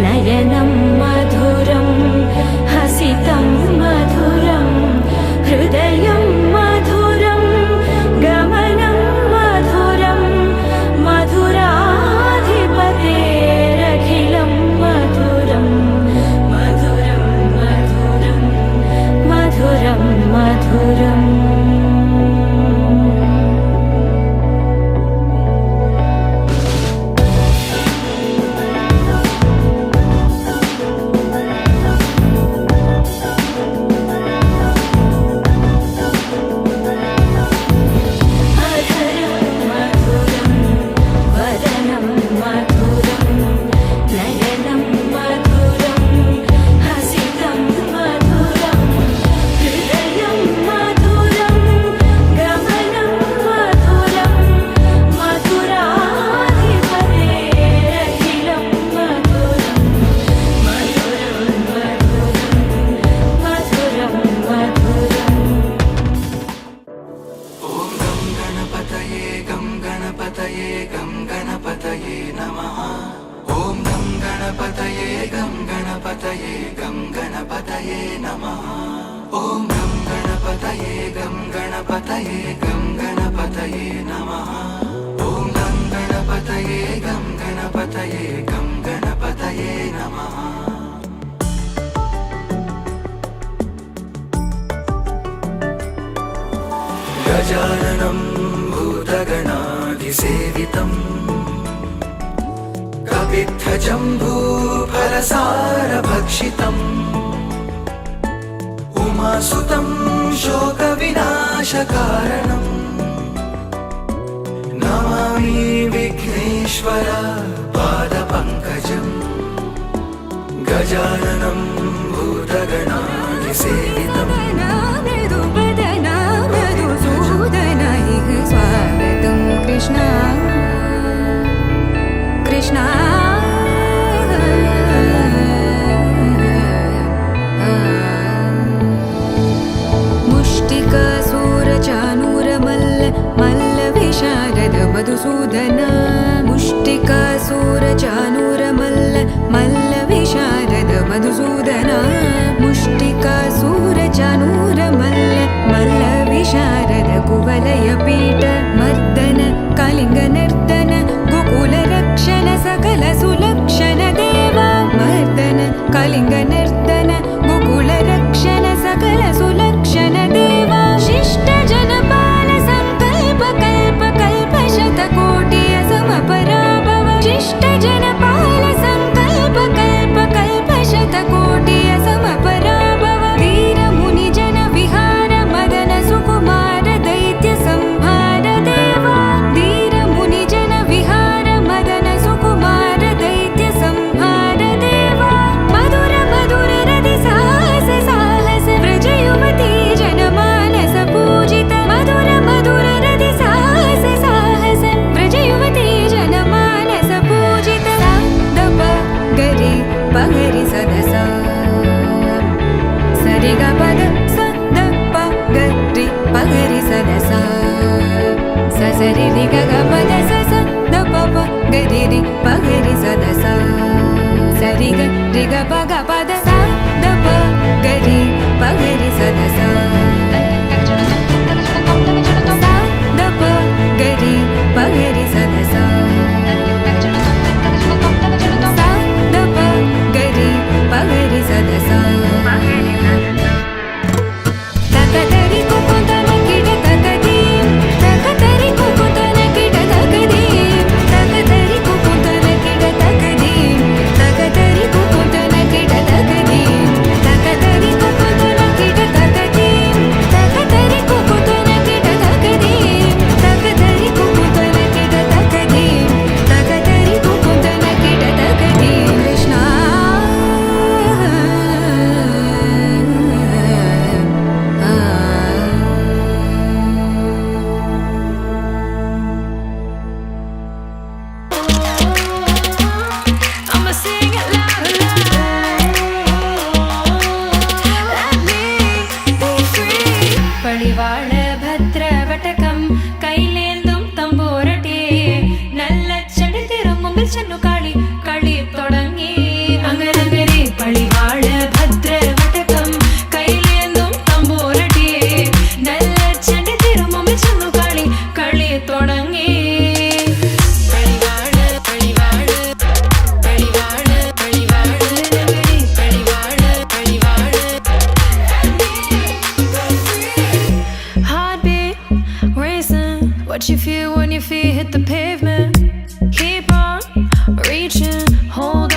नयनं मधुरं हसितं मधुरं हृदयं मधुरं गमनं मधुरं मधुराधिपतेरखिलं मधुरं मधुरं मधुरं मधुरं मधुरम् गजाननं भूतगणाधिसेवितम् कपित्थजम्बूफलसारभक्षितम् उमासुतं शोकविनाशकारणम् नमामि विघ्नेश्वर पादपङ्कजम् गजाननं भूतगणाधिसेवितम् स्वागतं कृष्णा कृष्णा मुष्टिकासूरचानूरमल्ल मल्लविशारद मधुसूदना मुष्टिकासूरचानूरमल्ल मल्लविशारद मधुसूदना मुष्टिकासूरचानूरमल्ल मल्लविशारद कुवलयपीठ मर्दन कलिङ्गनर्दन गोकुलरक्षण सकल सुलक्षण देवा मर्दन कलिङ्गनर्दन गोकुलरक्षण सकल सुलक्षण देवा शिष्ट जनपाल संकल्प कल्प कल्प शतकोटि असमपराभव शिष्ट जनपाल संकल्प कल्प कल्प शतकोटि असमपराभव वीर मुनि जन विहार मदन सुकुमार दैत्य संहार देवा वीर मुनि जन विहार मदन सुकुमार दैत्य संहार देवा मधुर मधुर रति साहस साहस व्रज युवती जनमानस पूजित मधुर मधुर रति साहस साहस व्रज युवती जनमानस पूजित दप गरि पगरि सदसा सरि ग पद स द प गरि पगरि सदसा स सरि रि ग ग पद स स द प प गरि रि पगरि सदसा सरि ग रि ग प ग पद स द प गरि पगरि सदसा स द प गरि पगरि सदसा स द प गरि पगरि सदसा तकतरि कुकुतन किट तकदीम तकतरि कुकुतन किट तकदीम तकतरि कुकुतन किट तकदीम तकतरि कुकुतन किट तकदीम तकतरि कुकुतन किट तकदीम तकतरि कुकुतन किट तकदीम तकतरि कुकुतन किट तकदीम तकतरि कुकुतन किट तकदीम Krishna I'ma sing it loud and let me be free. पडिवाळ भद्रवटकं कैलेन्दुं तम्बूरटे नल्ल चडितिरुमुम्बिल चन्नु काळि കളി തുടങ്ങി What you feel when your feet hit the pavement. Keep on reaching, hold